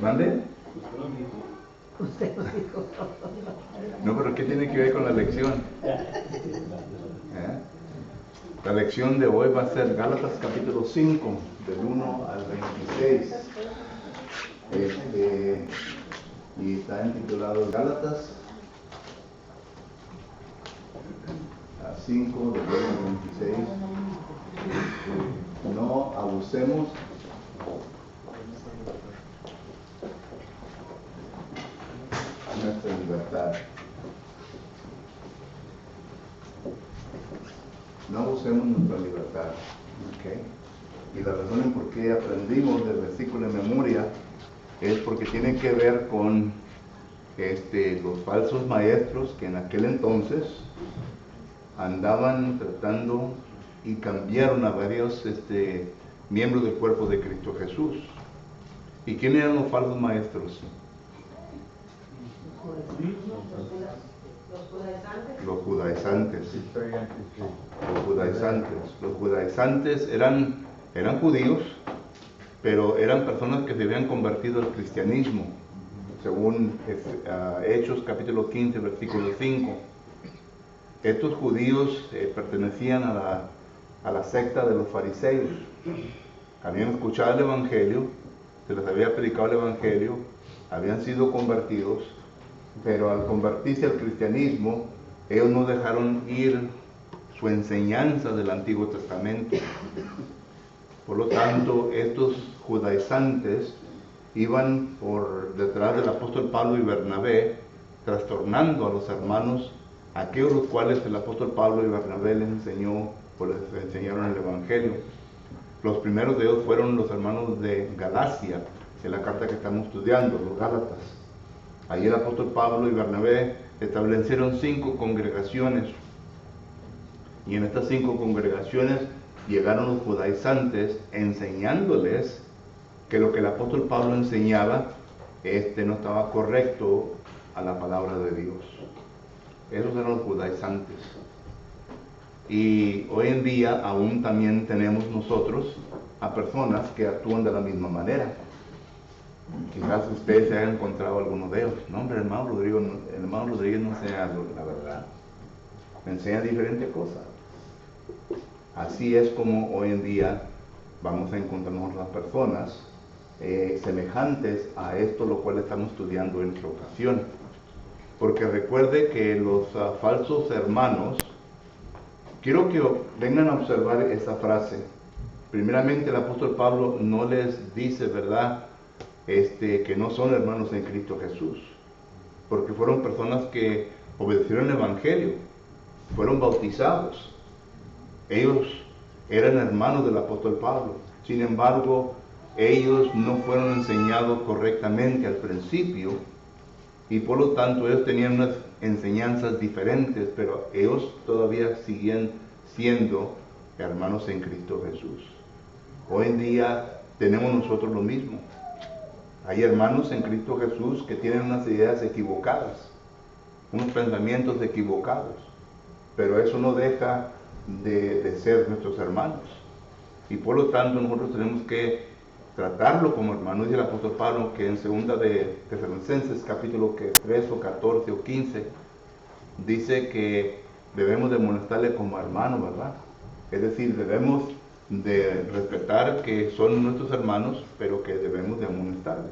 ¿Mande? Usted lo dijo. No, pero ¿qué tiene que ver con la lección? La lección de hoy va a ser Gálatas capítulo 5, del 1 al 26. Y está intitulado Gálatas 5, del 1 al 26. No abusemos nuestra libertad. No abusemos nuestra libertad. ¿Okay? Y la razón en por qué aprendimos del versículo de memoria es porque tiene que ver con los falsos maestros que en aquel entonces andaban tratando y cambiaron a varios miembros del cuerpo de Cristo Jesús. ¿Y quiénes eran los falsos maestros? Los judaizantes. Los judaizantes eran judíos, pero eran personas que se habían convertido al cristianismo, según Hechos capítulo 15, versículo 5. Estos judíos pertenecían a la secta de los fariseos. Habían escuchado el evangelio, se les había predicado el evangelio, habían sido convertidos, pero al convertirse al cristianismo, ellos no dejaron ir su enseñanza del Antiguo Testamento. Por lo tanto, estos judaizantes iban por detrás del apóstol Pablo y Bernabé, trastornando a los hermanos, aquellos los cuales el apóstol Pablo y Bernabé les enseñó o les enseñaron el evangelio. Los primeros de ellos fueron los hermanos de Galacia, en la carta que estamos estudiando, los Gálatas. Allí el apóstol Pablo y Bernabé establecieron 5 congregaciones. Y en estas 5 congregaciones llegaron los judaizantes enseñándoles que lo que el apóstol Pablo enseñaba no estaba correcto a la palabra de Dios. Esos eran los judaizantes. Y hoy en día aún también tenemos nosotros a personas que actúan de la misma manera. Quizás ustedes se hayan encontrado alguno de ellos. No, hombre, el hermano Rodríguez no enseña la verdad. Enseña diferentes cosas. Así es como hoy en día vamos a encontrarnos las personas semejantes a esto, lo cual estamos estudiando en esta ocasión. Porque recuerde que los falsos hermanos, quiero que vengan a observar esa frase. Primeramente el apóstol Pablo no les dice, ¿verdad?, que no son hermanos en Cristo Jesús, porque fueron personas que obedecieron el evangelio, fueron bautizados. Ellos eran hermanos del apóstol Pablo. Sin embargo, ellos no fueron enseñados correctamente al principio y por lo tanto ellos tenían unas enseñanzas diferentes, pero ellos todavía siguen siendo hermanos en Cristo Jesús. Hoy en día tenemos nosotros lo mismo. Hay hermanos en Cristo Jesús que tienen unas ideas equivocadas, unos pensamientos equivocados, pero eso no deja de ser nuestros hermanos. Y por lo tanto nosotros tenemos que tratarlo como hermano. Dice el apóstol Pablo que en 2 de Tesalonicenses capítulo 3 o 14 o 15 dice que debemos de amonestarle como hermano, ¿verdad? Es decir, debemos de respetar que son nuestros hermanos, pero que debemos de amonestarle.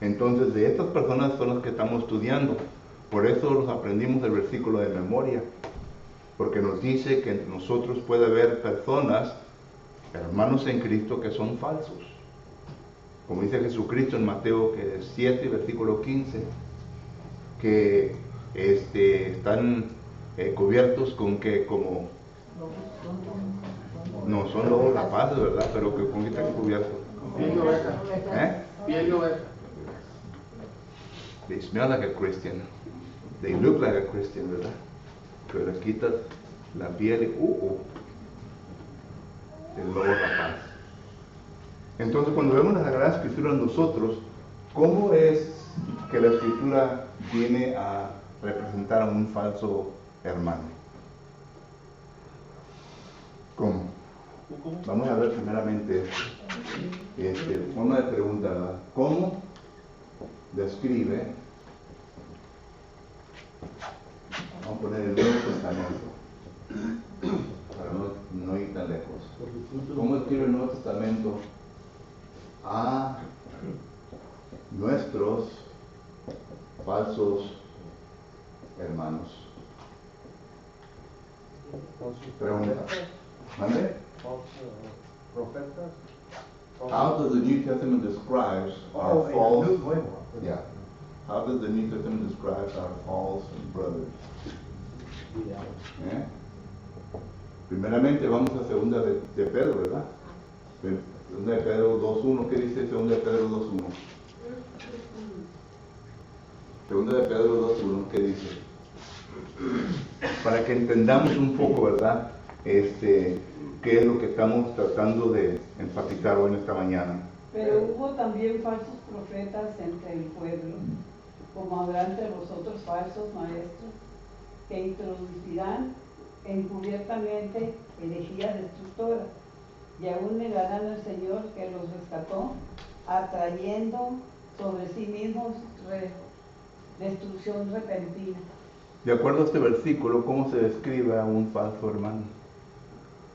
Entonces, de estas personas son las que estamos estudiando. Por eso los aprendimos el versículo de memoria, porque nos dice que entre nosotros puede haber personas, hermanos en Cristo, que son falsos. Como dice Jesucristo en Mateo 7, versículo 15, que están cubiertos con que como... No, son lobos rapaces, ¿verdad? Pero que con qué están cubiertos. Piel y oveja. Piel y oveja. They smell like a Christian. They look like a Christian, ¿verdad? Pero les quitas la piel y el lobo rapaz. Entonces, cuando vemos la Sagrada Escritura en nosotros, ¿cómo es que la Escritura viene a representar a un falso hermano? ¿Cómo? Vamos a ver primeramente forma de pregunta, ¿verdad? ¿Cómo describe, vamos a poner el Nuevo Testamento, para no ir tan lejos? ¿Cómo describe el Nuevo Testamento a nuestros falsos hermanos? Pregunta. ¿Mande? Profetas. How does the New Testament describe our false? Yeah. How does the New Testament describe our false brothers? ¿Eh? Primeramente vamos a segunda de Pedro, ¿verdad? Segunda de Pedro 2.1. ¿Qué dice segunda de Pedro 2.1? Segunda de Pedro 2.1. ¿Qué dice? Para que entendamos un poco, ¿verdad? Qué es lo que estamos tratando de enfatizar hoy en esta mañana. Pero hubo también falsos profetas entre el pueblo, como habrá entre vosotros falsos maestros, que introducirán encubiertamente herejías destructoras, y aún negarán al Señor que los rescató, atrayendo sobre sí mismos destrucción repentina. De acuerdo a este versículo, ¿cómo se describe a un falso hermano?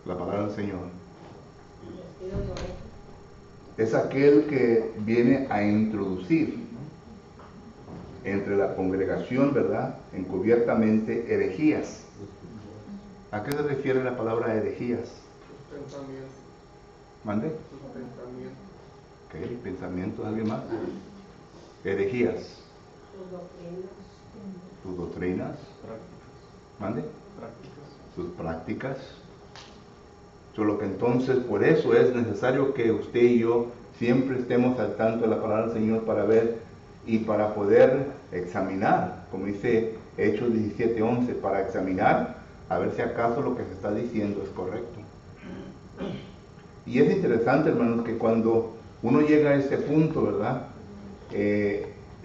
La palabra del Señor. Es aquel que viene a introducir entre la congregación, ¿verdad?, encubiertamente herejías. ¿A qué se refiere la palabra herejías? Pensamiento. ¿Mande? Pensamiento. ¿Qué? ¿Pensamientos? ¿Alguien más? Herejías. Sus doctrinas. ¿Mande? Sus prácticas. Solo que entonces por eso es necesario que usted y yo siempre estemos al tanto de la palabra del Señor para ver y para poder examinar, como dice Hechos 17:11, para examinar a ver si acaso lo que se está diciendo es correcto. Y es interesante, hermanos, que cuando uno llega a este punto, ¿verdad?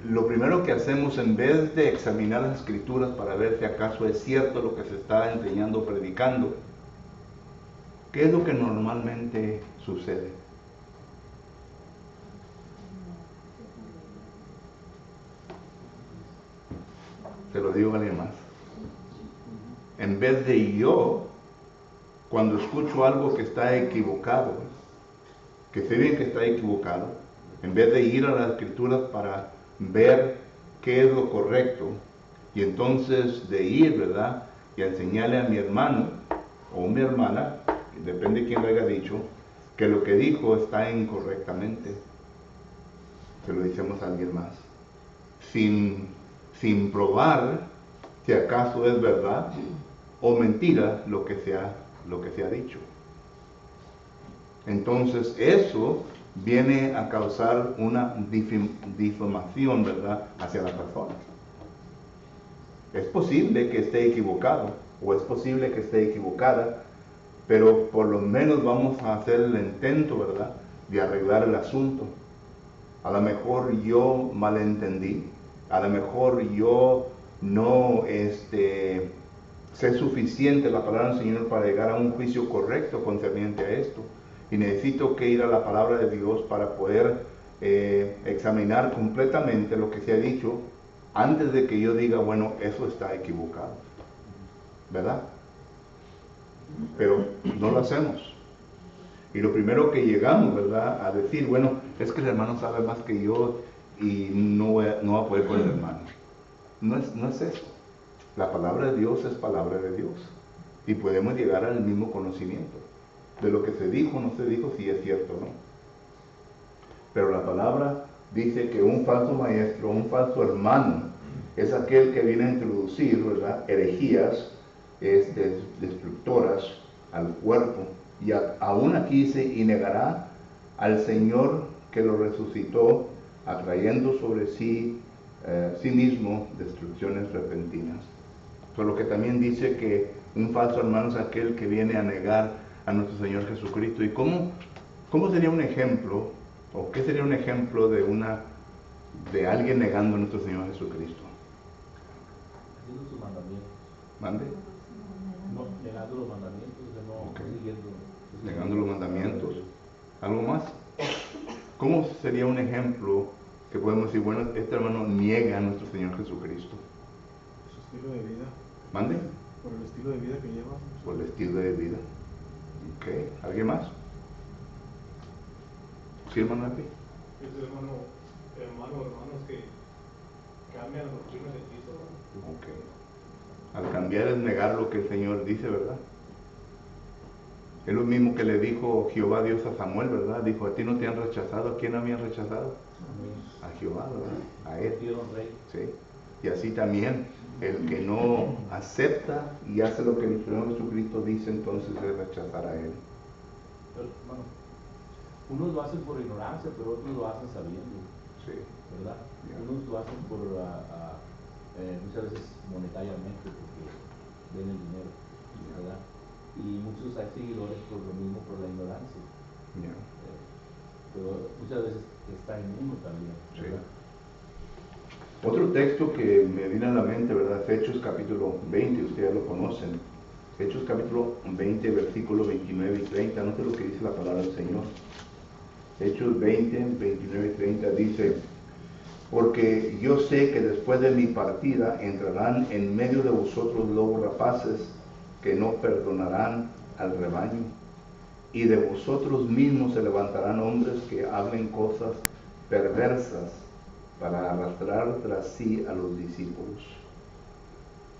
Lo primero que hacemos, en vez de examinar las escrituras para ver si acaso es cierto lo que se está enseñando o predicando, ¿qué es lo que normalmente sucede? Se lo digo a alguien más. En vez de yo, cuando escucho algo que está equivocado, que sé bien que está equivocado, en vez de ir a las escrituras para ver qué es lo correcto, y entonces de ir, ¿verdad?, y a enseñarle a mi hermano o mi hermana, depende de quién lo haya dicho, que lo que dijo está incorrectamente, se lo decimos a alguien más, sin probar si acaso es verdad o mentira lo que se ha dicho. Entonces eso viene a causar una difamación, ¿verdad?, hacia la persona. Es posible que esté equivocado o es posible que esté equivocada, pero por lo menos vamos a hacer el intento, ¿verdad?, de arreglar el asunto. A lo mejor yo malentendí, a lo mejor yo no sé suficiente la palabra del Señor para llegar a un juicio correcto concerniente a esto. Y necesito que ir a la palabra de Dios para poder examinar completamente lo que se ha dicho antes de que yo diga, bueno, eso está equivocado, ¿verdad? Pero no lo hacemos. Y lo primero que llegamos, ¿verdad?, a decir, bueno, es que el hermano sabe más que yo y no va a poder con el hermano. No es eso. La palabra de Dios es palabra de Dios. Y podemos llegar al mismo conocimiento de lo que se dijo o no se dijo, si es cierto o no. Pero la palabra dice que un falso maestro, un falso hermano, es aquel que viene a introducir, ¿verdad?, herejías destructoras al cuerpo. Y aún aquí dice, y negará al Señor que lo resucitó, atrayendo sobre sí mismo destrucciones repentinas. Por lo que también dice que un falso hermano es aquel que viene a negar a nuestro Señor Jesucristo. ¿Y cómo sería un ejemplo, o qué sería un ejemplo de alguien negando a nuestro Señor Jesucristo? Haciendo sus mandamientos. ¿Mande? No, negando los mandamientos, no siguiendo negando los mandamientos. ¿Algo más? ¿Cómo sería un ejemplo que podemos decir, bueno, este hermano niega a nuestro Señor Jesucristo? Su estilo de vida. ¿Mande? Por el estilo de vida que lleva. Por el estilo de vida. Ok, ¿alguien más? ¿Sí, hermano Epi? Es hermanos que cambian la doctrina de Cristo. Ok. Al cambiar es negar lo que el Señor dice, ¿verdad? Es lo mismo que le dijo Jehová Dios a Samuel, ¿verdad? Dijo, a ti no te han rechazado. ¿A quién habían rechazado? A Jehová, ¿verdad? A él. Sí. Y así también, el que no acepta y hace lo que el Señor Jesucristo dice, entonces es rechazar a él. Pero, bueno, unos lo hacen por ignorancia, pero otros lo hacen sabiendo, Sí. ¿verdad? Yeah. Unos lo hacen por muchas veces monetariamente, porque ven el dinero, ¿verdad? Y muchos hay seguidores por lo mismo, por la ignorancia. Yeah. Pero muchas veces está en uno también, ¿verdad? Sí. Otro texto que me viene a la mente, ¿verdad? Es Hechos capítulo 20, ustedes ya lo conocen. Hechos capítulo 20, versículos 29 y 30, note lo que dice la palabra del Señor. Hechos 20, 29 y 30 dice, porque yo sé que después de mi partida entrarán en medio de vosotros lobos rapaces que no perdonarán al rebaño, y de vosotros mismos se levantarán hombres que hablen cosas perversas para arrastrar tras sí a los discípulos.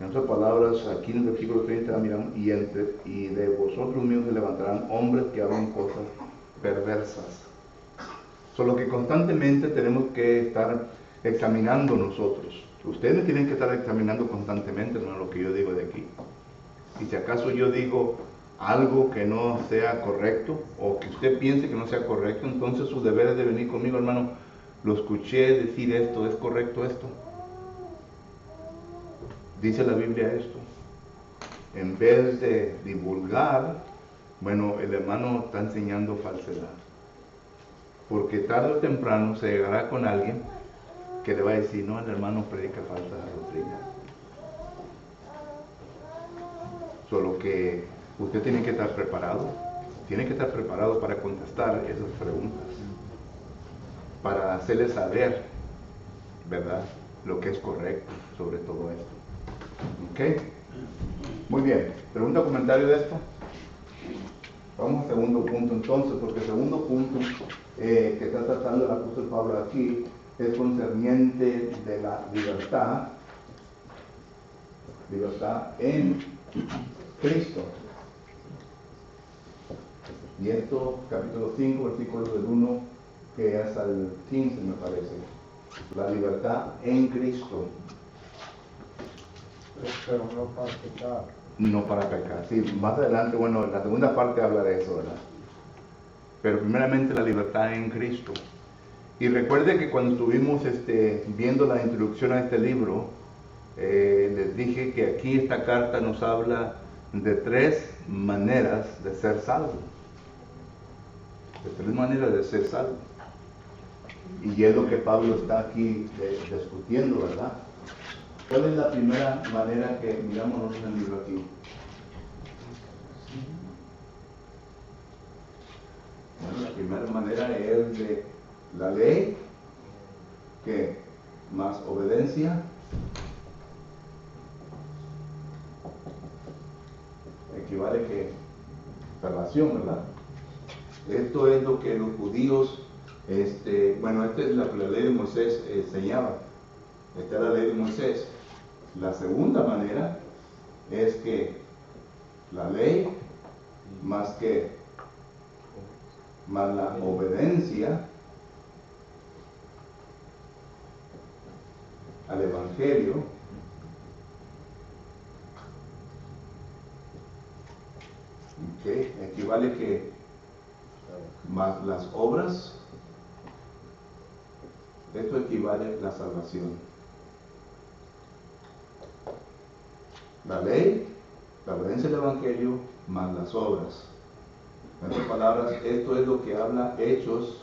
En otras palabras, aquí en el versículo 30 miramos, y de vosotros mismos se levantarán hombres que hablen cosas perversas. Solo que constantemente tenemos que estar examinando nosotros. Ustedes tienen que estar examinando constantemente, no lo que yo digo de aquí. Y si acaso yo digo algo que no sea correcto, o que usted piense que no sea correcto, entonces su deber es de venir conmigo, hermano. Lo escuché decir esto, ¿es correcto esto? Dice la Biblia esto. En vez de divulgar, bueno, el hermano está enseñando falsedad. Porque tarde o temprano se llegará con alguien que le va a decir, no, el hermano predica falsa doctrina. Solo que usted tiene que estar preparado para contestar esas preguntas, para hacerle saber, ¿verdad?, lo que es correcto sobre todo esto. ¿Ok? Muy bien. ¿Pregunta o comentario de esto? Vamos al segundo punto entonces, porque el segundo punto que está tratando el apóstol Pablo aquí es concerniente de la libertad en Cristo. Y esto, capítulo 5, versículos del 1 que hasta el 15 me parece. La libertad en Cristo. Pero no para pecar. No para pecar. Sí, más adelante, bueno, la segunda parte habla de eso, ¿verdad? Pero primeramente la libertad en Cristo. Y recuerde que cuando estuvimos viendo la introducción a este libro, les dije que aquí esta carta nos habla de 3 maneras de ser salvo. De 3 maneras de ser salvo. Y es lo que Pablo está aquí discutiendo, ¿verdad? ¿Cuál es la primera manera que miramos nosotros en el libro aquí? Bueno, la primera manera es de la ley, que más obediencia, equivale que salvación, ¿verdad? Esto es lo que los judíos, esta es la ley de Moisés enseñaba. Esta es la ley de Moisés. La segunda manera es que la ley más la obediencia al Evangelio equivale que más las obras, esto equivale a la salvación. La ley, la obediencia al Evangelio, más las obras. En otras palabras, esto es lo que habla Hechos,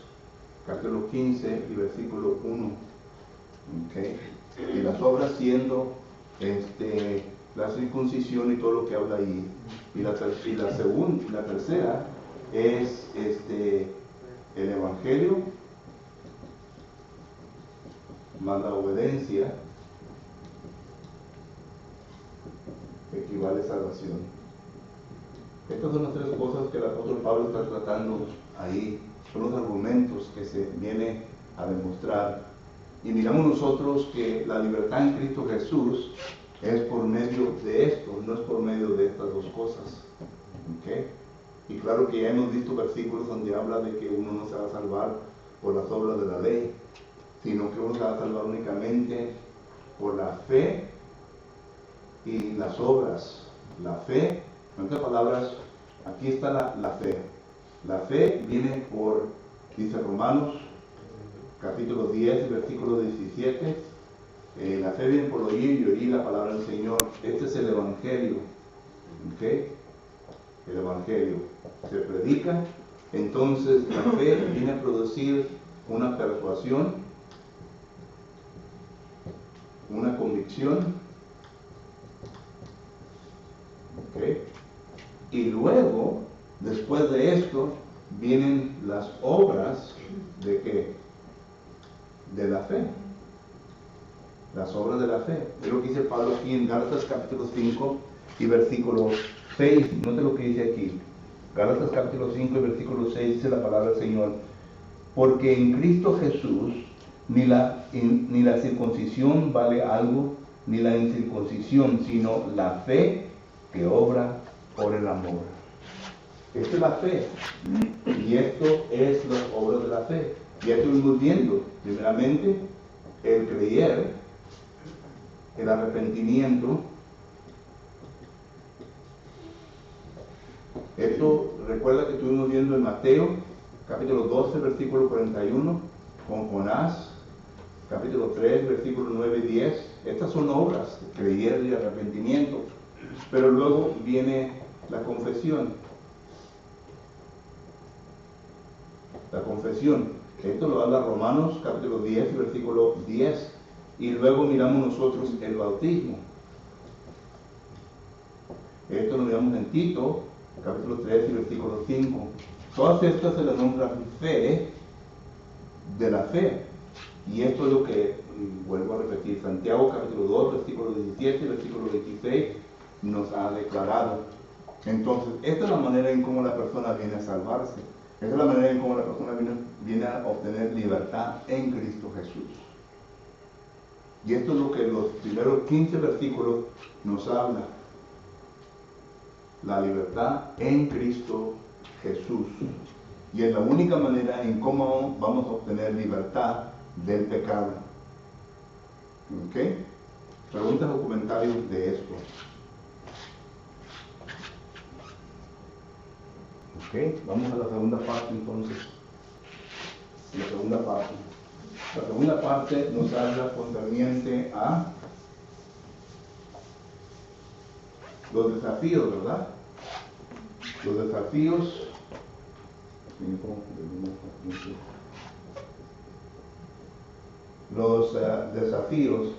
capítulo 15 y versículo 1. ¿Okay? Y las obras siendo la circuncisión y todo lo que habla ahí. Y la tercera es el Evangelio más la obediencia equivale a salvación. Estas son las tres cosas que el apóstol Pablo está tratando ahí. Son los argumentos que se viene a demostrar. Y miramos nosotros que la libertad en Cristo Jesús es por medio de esto, no es por medio de estas dos cosas. ¿Okay? Y claro que ya hemos visto versículos donde habla de que uno no se va a salvar por las obras de la ley, sino que uno se va a salvar únicamente por la fe y las obras. La fe, en otras palabras, aquí está la fe. La fe viene por, dice Romanos, capítulo 10, versículo 17. La fe viene por oír y oír la palabra del Señor. Este es el Evangelio. ¿Okay? El Evangelio se predica, entonces la fe viene a producir una persuasión, una convicción, ¿okay? Y luego, después de esto, vienen las obras de ¿qué? De la fe. Las obras de la fe. Es lo que dice Pablo aquí en Gálatas capítulo 5 y versículo 6. Note lo que dice aquí. Gálatas capítulo 5 y versículo 6 dice la palabra del Señor. Porque en Cristo Jesús ni la circuncisión vale algo, ni la incircuncisión, sino la fe que obra por el amor. Esta es la fe. Y esto es las obras de la fe. Ya estuvimos viendo, primeramente, el creer, el arrepentimiento. Esto recuerda que estuvimos viendo en Mateo, capítulo 12, versículo 41, con Jonás, capítulo 3, versículo 9 y 10. Estas son obras, creer y arrepentimiento. Pero luego viene la confesión. La confesión. Esto lo habla Romanos, capítulo 10, versículo 10. Y luego miramos nosotros el bautismo. Esto lo miramos en Tito, capítulo 3 y versículo 5. Todas estas se les nombra fe de la fe. Y esto es lo que, vuelvo a repetir, Santiago capítulo 2, versículo 17 y versículo 26 nos ha declarado. Entonces, esta es la manera en cómo la persona viene a salvarse. Esta es la manera en cómo la persona viene a obtener libertad en Cristo Jesús. Y esto es lo que los primeros 15 versículos nos habla. La libertad en Cristo Jesús. Y es la única manera en cómo vamos a obtener libertad del pecado. ¿Ok? Preguntas o comentarios de esto. Ok, vamos a la segunda parte entonces. La segunda parte. La segunda parte nos habla concerniente a los desafíos, ¿verdad? Los desafíos. Los desafíos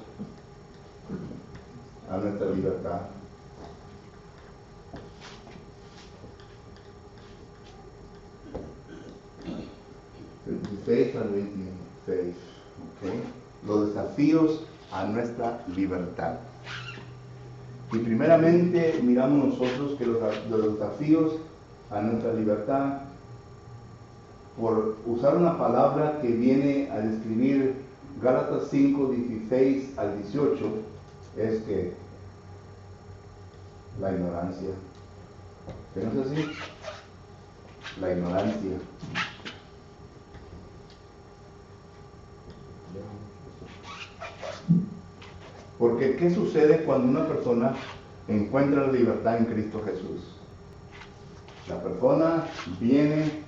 a nuestra libertad. Del 16 al 26. ¿Okay? Los desafíos a nuestra libertad. Y primeramente miramos nosotros que los desafíos a nuestra libertad, por usar una palabra que viene a describir Gálatas 5, 16 al 18, es que la ignorancia. ¿Qué no es así? La ignorancia. Porque ¿qué sucede cuando una persona encuentra la libertad en Cristo Jesús? La persona viene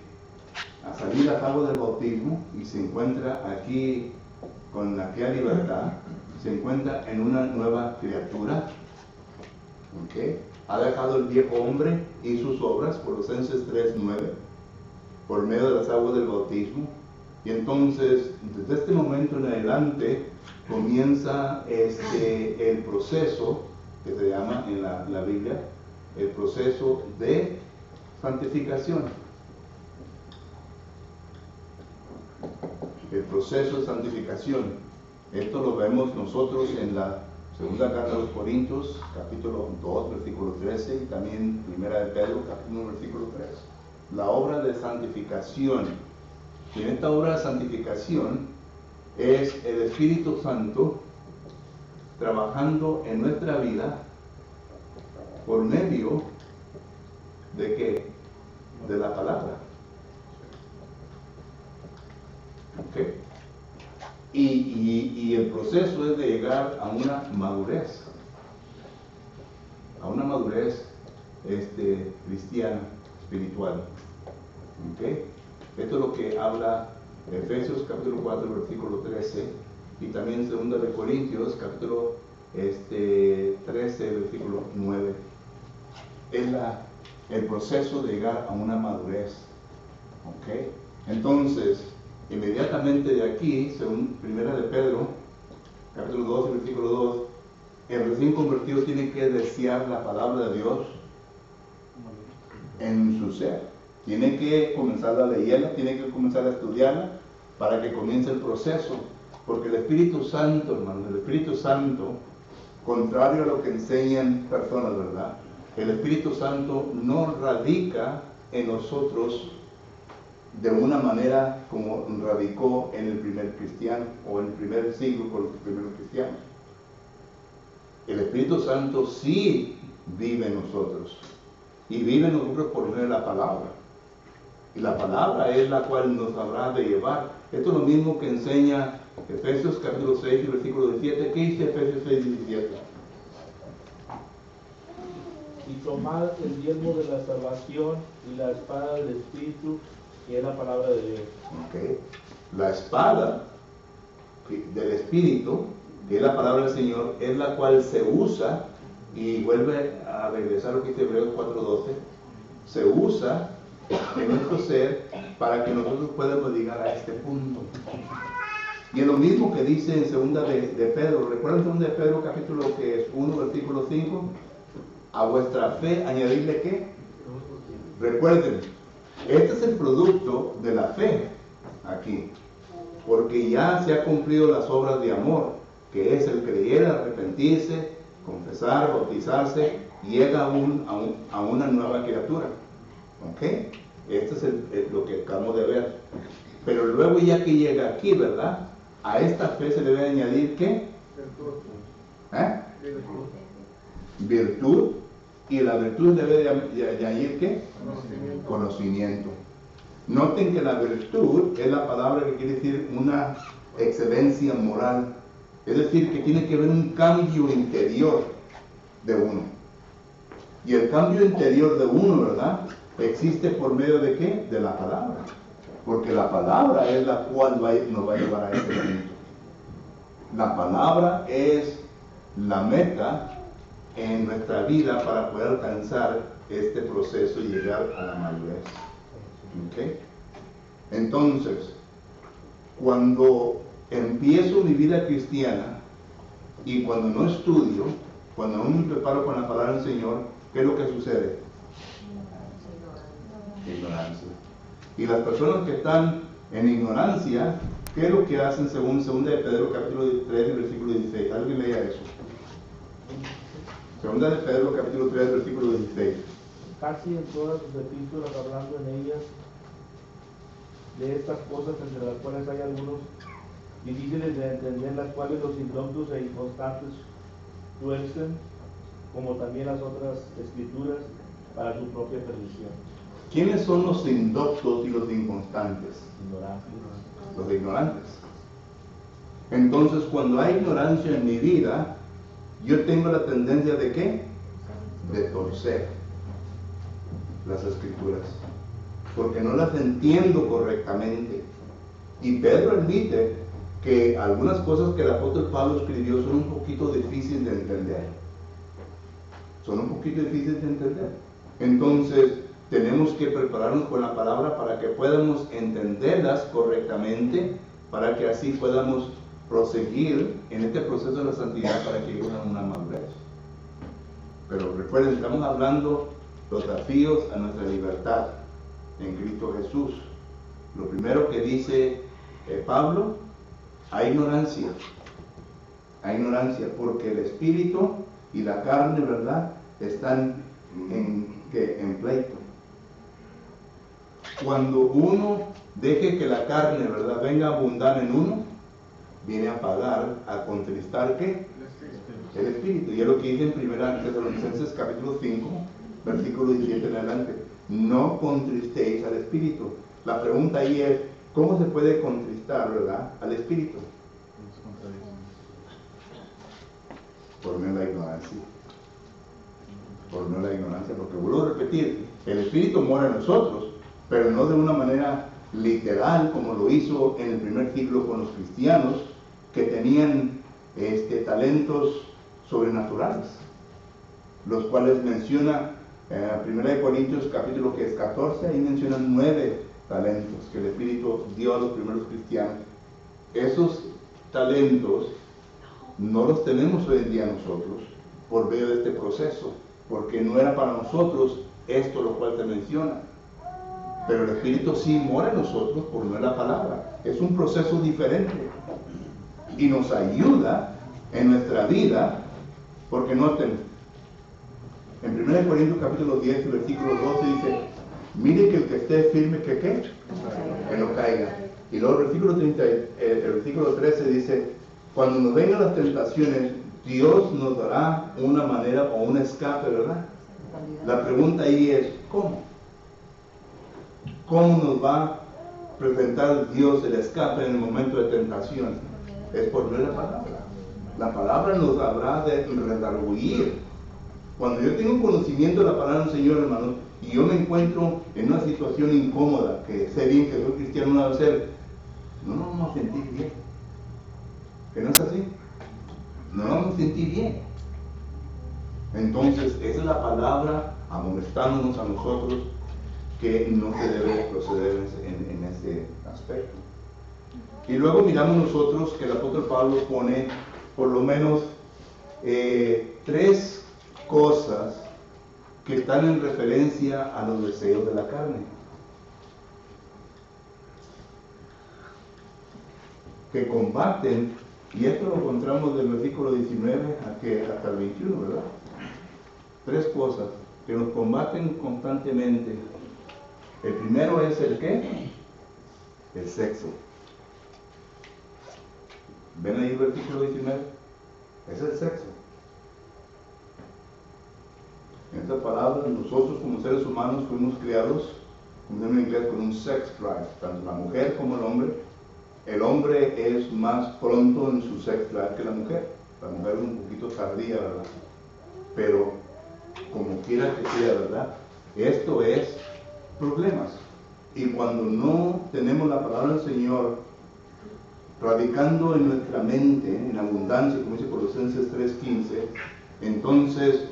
a salir las aguas del bautismo y se encuentra aquí con aquella libertad, se encuentra en una nueva criatura. ¿Okay? Ha dejado el viejo hombre y sus obras, Colosenses 3:9, por medio de las aguas del bautismo. Y entonces, desde este momento en adelante, comienza el proceso que se llama en la Biblia, el proceso de santificación. el proceso de santificación. Esto lo vemos nosotros en la segunda carta a los Corintios, capítulo 2, versículo 13, y también primera de Pedro, capítulo 1, versículo 3. La obra de santificación. Y en esta obra de santificación es el Espíritu Santo trabajando en nuestra vida por medio de ¿qué? De la palabra. ¿Ok? Y el proceso es de llegar a una madurez cristiana, espiritual. ¿Ok? Esto es lo que habla Efesios capítulo 4, versículo 13, y también 2 de Corintios capítulo 13, versículo 9. Es el proceso de llegar a una madurez. ¿Ok? Entonces, inmediatamente de aquí, según 1 de Pedro, capítulo 2, versículo 2, el recién convertido tiene que desear la palabra de Dios en su ser. Tiene que comenzar a leerla, tiene que comenzar a estudiarla para que comience el proceso. Porque el Espíritu Santo, hermano, el Espíritu Santo, contrario a lo que enseñan personas, ¿verdad? El Espíritu Santo no radica en nosotros de una manera como radicó en el primer cristiano o en el primer siglo con los primeros cristianos. El Espíritu Santo sí vive en nosotros, y vive en nosotros por medio de la palabra, y la palabra es la cual nos habrá de llevar. Esto es lo mismo que enseña Efesios capítulo 6 y versículo 17. ¿Qué dice Efesios 6 y 17? Y tomad el yelmo de la salvación y la espada del Espíritu, que es la palabra de Dios. Okay. La espada del Espíritu, que es la palabra del Señor, es la cual se usa, y vuelve a regresar a lo que dice Hebreos 4:12, se usa en nuestro ser para que nosotros podamos llegar a este punto. Y es lo mismo que dice en segunda de Pedro. ¿Recuerdan segunda de Pedro capítulo que es 1, versículo 5? A vuestra fe añadirle ¿qué? Recuerden, este es el producto de la fe aquí, porque ya se ha cumplido las obras de amor, que es el creer, arrepentirse, confesar, bautizarse, llega a una nueva criatura. ¿Ok? Esto es lo que acabamos de ver. Pero luego ya que llega aquí, ¿verdad? A esta fe se le debe añadir ¿qué? Virtud. Y la virtud debe de añadir ¿qué? Conocimiento. Noten que la virtud es la palabra que quiere decir una excelencia moral. Es decir, que tiene que haber un cambio interior de uno. Y el cambio interior de uno, ¿verdad? Existe por medio de ¿qué? De la palabra. Porque la palabra es la cual nos va a llevar a este punto. La palabra es la meta en nuestra vida para poder alcanzar este proceso y llegar a la madurez. ¿Okay? Entonces, cuando empiezo mi vida cristiana y cuando no estudio, cuando no me preparo con la palabra del Señor, ¿qué es lo que sucede? Ignorancia. Y las personas que están en ignorancia, ¿qué es lo que hacen según 2 de Pedro capítulo 3 versículo 16? ¿Alguien lea eso? 2 de Pedro capítulo 3 versículo 16. Casi en todas sus epístolas, hablando en ellas de estas cosas, entre las cuales hay algunos difíciles de entender, las cuales los indoctos e inconstantes tuercen, como también las otras escrituras, para su propia perdición. ¿Quiénes son los indoctos y los inconstantes? Ignorantes. Los ignorantes. Entonces, cuando hay ignorancia en mi vida, yo tengo la tendencia de ¿qué? De torcer las escrituras, porque no las entiendo correctamente. Y Pedro admite que algunas cosas que el apóstol Pablo escribió son un poquito difíciles de entender. Son un poquito difíciles de entender. Entonces, tenemos que prepararnos con la palabra para que podamos entenderlas correctamente, para que así podamos proseguir en este proceso de la santidad para que lleguemos a una madurez. Pero recuerden, estamos hablando los desafíos a nuestra libertad en Cristo Jesús. Lo primero que dice Pablo, hay ignorancia, porque el espíritu y la carne, ¿verdad?, están en pleito. Cuando uno deje que la carne, ¿verdad?, venga a abundar en uno, viene a pagar, a contristar, ¿qué? El espíritu. Y es lo que dice en 1 Tesalonicenses capítulo 5, versículo 17 en adelante. No contristéis al espíritu. La pregunta ahí es, ¿cómo se puede contristar, verdad, al espíritu? Por medio de la ignorancia. Por medio de la ignorancia, porque vuelvo a repetir, el espíritu mora en nosotros, pero no de una manera literal como lo hizo en el primer siglo con los cristianos que tenían talentos sobrenaturales, los cuales menciona 1 Corintios capítulo 14, ahí mencionan 9 talentos que el Espíritu dio a los primeros cristianos. Esos talentos no los tenemos hoy en día nosotros por medio de este proceso, porque no era para nosotros esto lo cual te menciona. Pero el Espíritu sí mora en nosotros por medio de la palabra. Es un proceso diferente y nos ayuda en nuestra vida, porque noten, en 1 Corintios capítulo 10, versículo 12 dice, mire que el que esté firme, que no caiga. Y luego el versículo 13 dice, cuando nos vengan las tentaciones, Dios nos dará una manera o un escape, ¿verdad? La pregunta ahí es, ¿cómo? ¿Cómo nos va a presentar Dios el escape en el momento de tentación? Es por medio de la palabra. La palabra nos habrá de redarguir. Cuando yo tengo conocimiento de la palabra del Señor, hermano, y yo me encuentro en una situación incómoda, que sé bien que soy cristiano, no debe ser, no nos vamos a sentir bien. ¿Que no es así? No nos vamos a sentir bien. Entonces, esa es la palabra amonestándonos a nosotros que no se debe proceder en ese aspecto. Y luego miramos nosotros que el apóstol Pablo pone por lo menos 3 cosas que están en referencia a los deseos de la carne, que combaten, y esto lo encontramos del versículo 19 hasta el 21, ¿verdad? 3 cosas que nos combaten constantemente. El primero es el ¿qué? El sexo. ¿Ven ahí el versículo 19? Es el sexo. En esta palabra, nosotros como seres humanos fuimos criados, como se llama en inglés, con un sex drive, tanto la mujer como el hombre. El hombre es más pronto en su sex drive que la mujer. La mujer es un poquito tardía, ¿verdad? Pero, como quiera que sea, ¿verdad? Esto es problemas. Y cuando no tenemos la palabra del Señor radicando en nuestra mente en abundancia, como dice Colosenses 3:15, entonces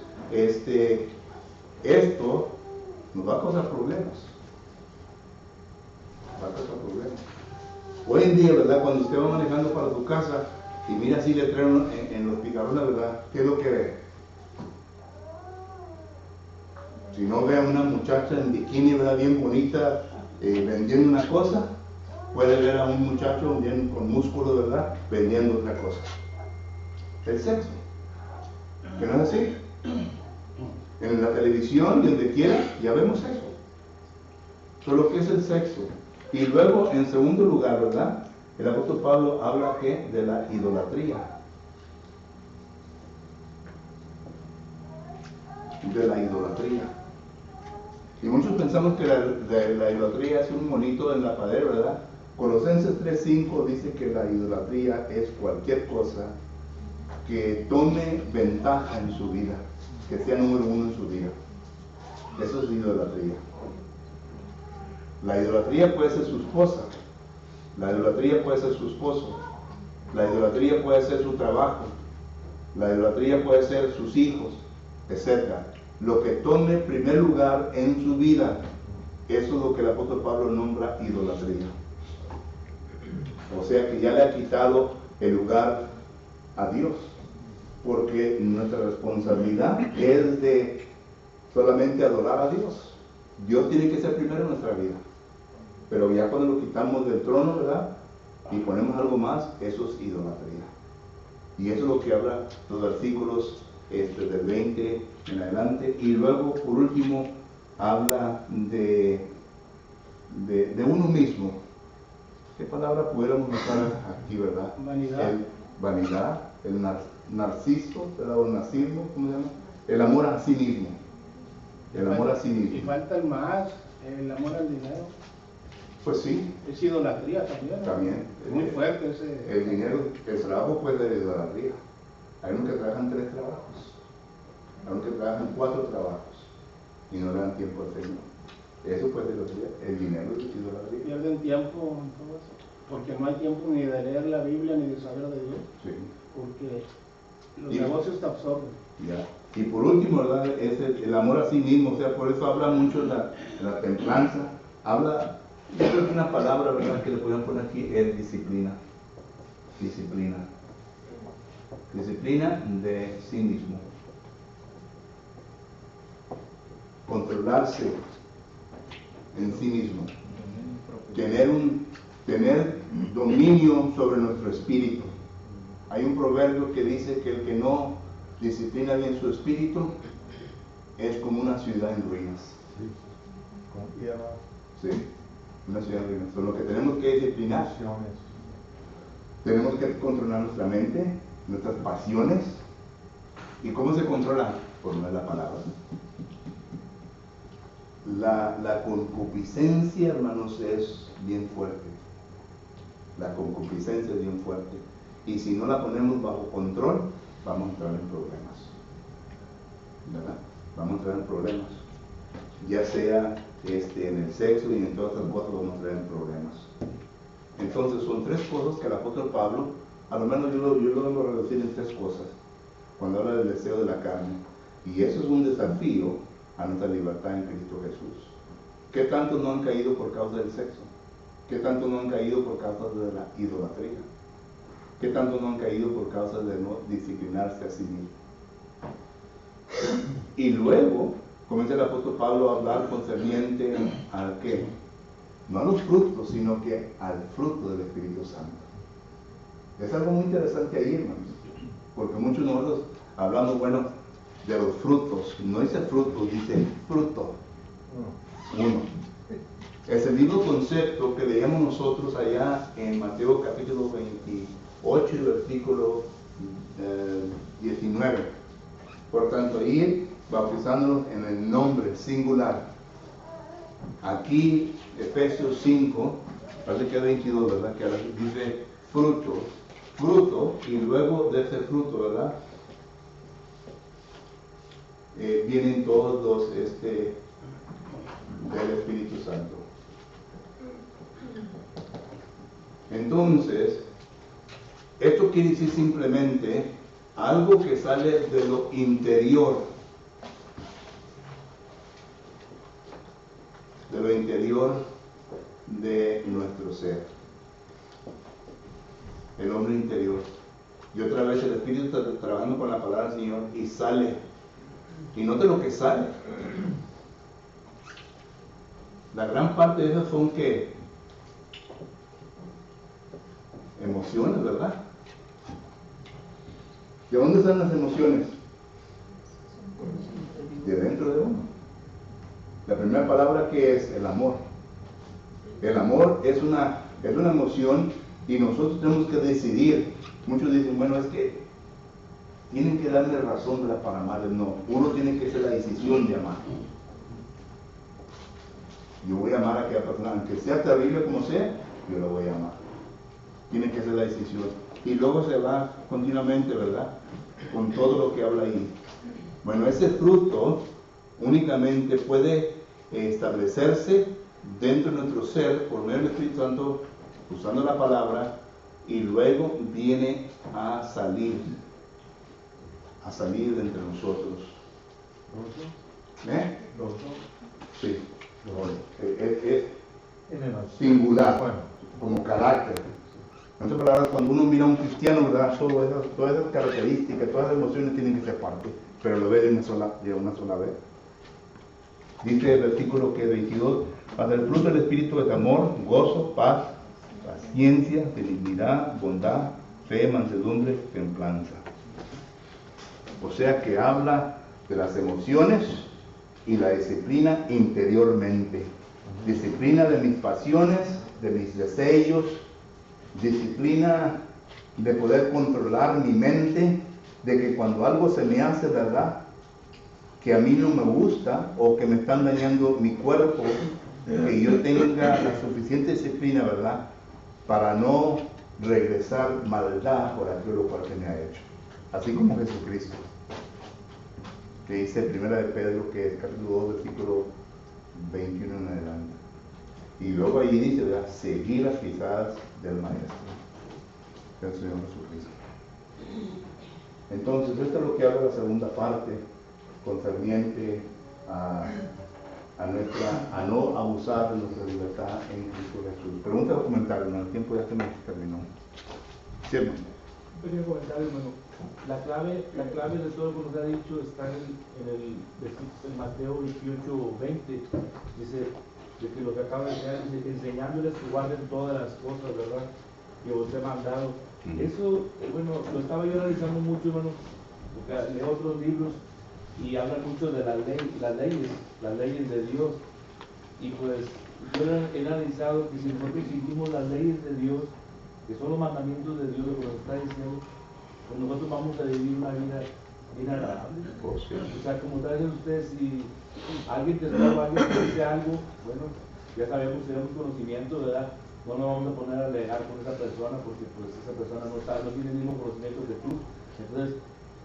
esto nos va a causar problemas. Hoy en día, ¿verdad? Cuando usted va manejando para su casa y mira así letrero en los picarones, ¿verdad? ¿Qué es lo que ve? Si no ve a una muchacha en bikini, ¿verdad?, bien bonita, vendiendo una cosa, puede ver a un muchacho bien con músculo, ¿verdad?, vendiendo otra cosa. El sexo. ¿Que no es así? En la televisión, donde quiera, ya vemos eso. Solo que es el sexo. Y luego, en segundo lugar, ¿verdad?, el apóstol Pablo habla ¿qué? De la idolatría. De la idolatría. Y muchos pensamos que la idolatría es un monito en la pared, ¿verdad? Colosenses 3:5 dice que la idolatría es cualquier cosa que tome ventaja en su vida, que sea número 1 en su vida. Eso es idolatría. La idolatría puede ser su esposa, la idolatría puede ser su esposo, la idolatría puede ser su trabajo, la idolatría puede ser sus hijos, etc. Lo que tome primer lugar en su vida, eso es lo que el apóstol Pablo nombra idolatría. O sea que ya le ha quitado el lugar a Dios, porque nuestra responsabilidad es de solamente adorar a Dios. Dios tiene que ser primero en nuestra vida. Pero ya cuando lo quitamos del trono, ¿verdad?, y ponemos algo más, eso es idolatría. Y eso es lo que habla los versículos del 20 en adelante. Y luego, por último, habla de uno mismo. ¿Qué palabra pudiéramos usar aquí, verdad? Vanidad. Vanidad, el narciso, ¿verdad? O narcismo, ¿cómo se llama? El amor a sí mismo. El amor a sí Y mismo. falta el más, el amor al dinero. Pues sí, Es idolatría también. ¿no? también. Es muy fuerte ese. El dinero, el trabajo puede ser idolatría. Hay unos que trabajan 3 trabajos, hay unos que trabajan 4 trabajos y no le dan tiempo al Señor. Eso puede ser idolatría. El dinero es idolatría. Pierden tiempo en todo eso. Porque no hay tiempo ni de leer la Biblia ni de saber de Dios. Sí. Porque los Y- negocios te absorben. Ya. Y por último, ¿verdad? Es el amor a sí mismo, o sea, por eso habla mucho de la templanza. Habla, yo creo que una palabra, ¿verdad?, que le podemos poner aquí es disciplina. Disciplina. Disciplina de sí mismo. Controlarse en sí mismo. Tener dominio sobre nuestro espíritu. Hay un proverbio que dice que el que no disciplina bien su espíritu es como una ciudad en ruinas. Sí, una ciudad en ruinas. Por lo que tenemos que disciplinar, tenemos que controlar nuestra mente, nuestras pasiones. ¿Y cómo se controla? Por medio de la palabra. La concupiscencia, hermanos, es bien fuerte. La concupiscencia es bien fuerte. Y si no la ponemos bajo control, vamos a entrar en problemas. ¿Verdad? Vamos a entrar en problemas. Ya sea en el sexo y en todas las cosas vamos a entrar en problemas. Entonces son 3 cosas que el apóstol Pablo, a lo menos yo lo vengo a reducir en 3 cosas, cuando habla del deseo de la carne. Y eso es un desafío a nuestra libertad en Cristo Jesús. ¿Qué tantos no han caído por causa del sexo? ¿Qué tantos no han caído por causa de la idolatría? ¿Qué tantos no han caído por causa de no disciplinarse a sí mismo? Y luego comienza el apóstol Pablo a hablar concerniente al qué, no a los frutos, sino que al fruto del Espíritu Santo. Es algo muy interesante ahí, hermanos, porque muchos de nosotros hablamos, bueno, de los frutos, no dice frutos, dice fruto. Uno. Es el mismo concepto que leíamos nosotros allá en Mateo capítulo 28 y versículo 19. Por tanto, ir bautizándonos en el nombre singular. Aquí, Efesios 5, parece que es 22, ¿verdad? Que dice fruto, y luego de ese fruto, ¿verdad? Vienen todos los del Espíritu Santo. Entonces, esto quiere decir simplemente algo que sale de lo interior, de nuestro ser, el hombre interior. Y otra vez el Espíritu está trabajando con la palabra del Señor y sale. Y note lo que sale. La gran parte de esas son que emociones, ¿verdad? ¿De dónde están las emociones? De dentro de uno. La primera palabra que es el amor. El amor es una emoción y nosotros tenemos que decidir. Muchos dicen, bueno, es que tienen que darle razón para amarles. No, uno tiene que hacer la decisión de amar. Yo voy a amar a aquella persona, aunque sea terrible como sea, yo la voy a amar. Tiene que hacer la decisión. Y luego se va continuamente, ¿verdad?, con todo lo que habla ahí. Bueno, ese fruto únicamente puede establecerse dentro de nuestro ser por medio del Espíritu Santo, usando la palabra, y luego viene a salir de entre nosotros. ¿Eh? Sí. Es singular, como carácter. En otras palabras, cuando uno mira a un cristiano, ¿verdad?, todas esas características, todas las emociones tienen que ser parte, pero lo ve de una sola vez. Dice el versículo que 22, para el fruto del Espíritu es amor, gozo, paz, paciencia, benignidad, bondad, fe, mansedumbre, templanza. O sea que habla de las emociones y la disciplina interiormente. Disciplina de mis pasiones, de mis deseos, disciplina de poder controlar mi mente, de que cuando algo se me hace verdad, que a mí no me gusta o que me están dañando mi cuerpo, que yo tenga la suficiente disciplina, ¿verdad?, para no regresar maldad por aquello cual se me ha hecho. Así como Jesucristo, que dice 1 de Pedro, que es capítulo 2, versículo 21 en adelante. Y luego ahí dice, ¿verdad?, seguir las pisadas del Maestro, del Señor Jesucristo. Entonces, esto es lo que habla la segunda parte, concerniente a no abusar de nuestra libertad en Cristo Jesús. Pregunta o comentario, ¿no? El tiempo ya se me terminó. Sí, hermano. Un pequeño comentario, hermano. La clave de todo lo que nos ha dicho está en el versículo de Mateo 28:20. Dice de que lo que acaba de decir, enseñándoles que guarden todas las cosas, ¿verdad?, que os he mandado. Eso, bueno, lo estaba yo analizando mucho, hermano, porque leo otros libros y hablan mucho de las leyes de Dios. Y pues yo he analizado que si nosotros seguimos las leyes de Dios, que son los mandamientos de Dios, lo que nos está diciendo, pues nosotros vamos a vivir una vida bien agradable. O sea, como traen ustedes, si alguien te estorba, alguien te dice algo, bueno, ya sabemos, tenemos conocimiento, ¿verdad? No nos vamos a poner a alegar con esa persona porque pues esa persona no tiene el mismo conocimiento que tú. Entonces,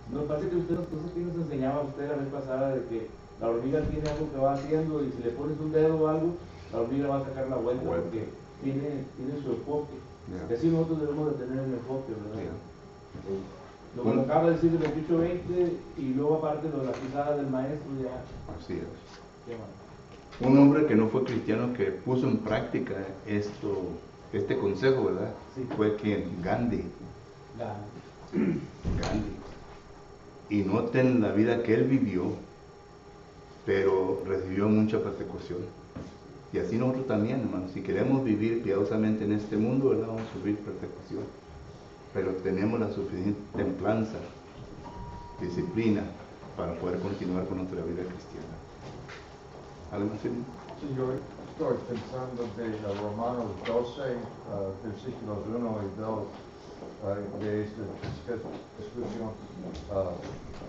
nos parece que usted nos enseñaba a usted la vez pasada de que la hormiga tiene algo que va haciendo y si le pones un dedo o algo, la hormiga va a sacar la vuelta porque tiene su enfoque. Y así nosotros debemos de tener el enfoque, ¿verdad? Lo que acaba de decir del 28:20 y luego aparte lo de la pisada del Maestro ya. Así es. Un hombre que no fue cristiano que puso en práctica este consejo, ¿verdad? Sí. Fue quien Gandhi. Y noten la vida que él vivió, pero recibió mucha persecución. Y así nosotros también, hermanos, si queremos vivir piadosamente en este mundo, ¿verdad?, vamos a sufrir persecución. Pero tenemos la suficiente templanza, disciplina, para poder continuar con nuestra vida cristiana. ¿Algo más? Sí, yo estoy pensando de Romanos 12, versículos 1 y 2, de esta discusión.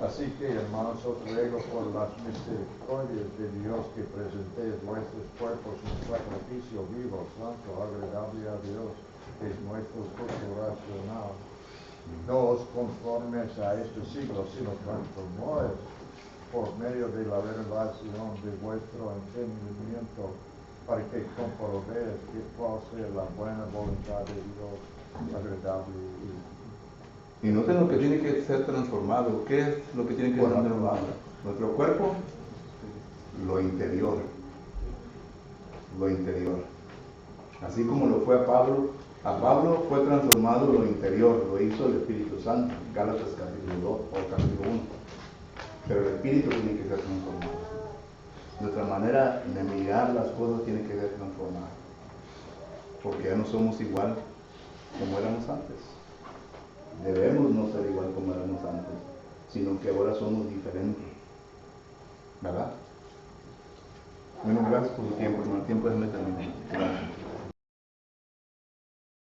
Así que, hermanos, os ruego por las misericordias de Dios que presentéis vuestros cuerpos en sacrificio vivo, santo, agradable a Dios, que es nuestro culto racional. No os conformes a este siglo, sino transformaos por medio de la revelación de vuestro entendimiento, para que comprobéis cuál sea la buena voluntad de Dios, agradable y noten lo que tiene que ser transformado. ¿Qué es lo que tiene que ser transformado? Nuestro cuerpo, lo interior. Lo interior. Así como lo fue a Pablo fue transformado lo interior, lo hizo el Espíritu Santo, Gálatas capítulo 2 o capítulo 1. Pero el espíritu tiene que ser transformado. Nuestra manera de mirar las cosas tiene que ser transformada. Porque ya no somos igual como éramos antes. Debemos no ser igual como éramos antes, sino que ahora somos diferentes. ¿Verdad? Bueno, gracias por su tiempo, hermano. El tiempo es terminar. Gracias.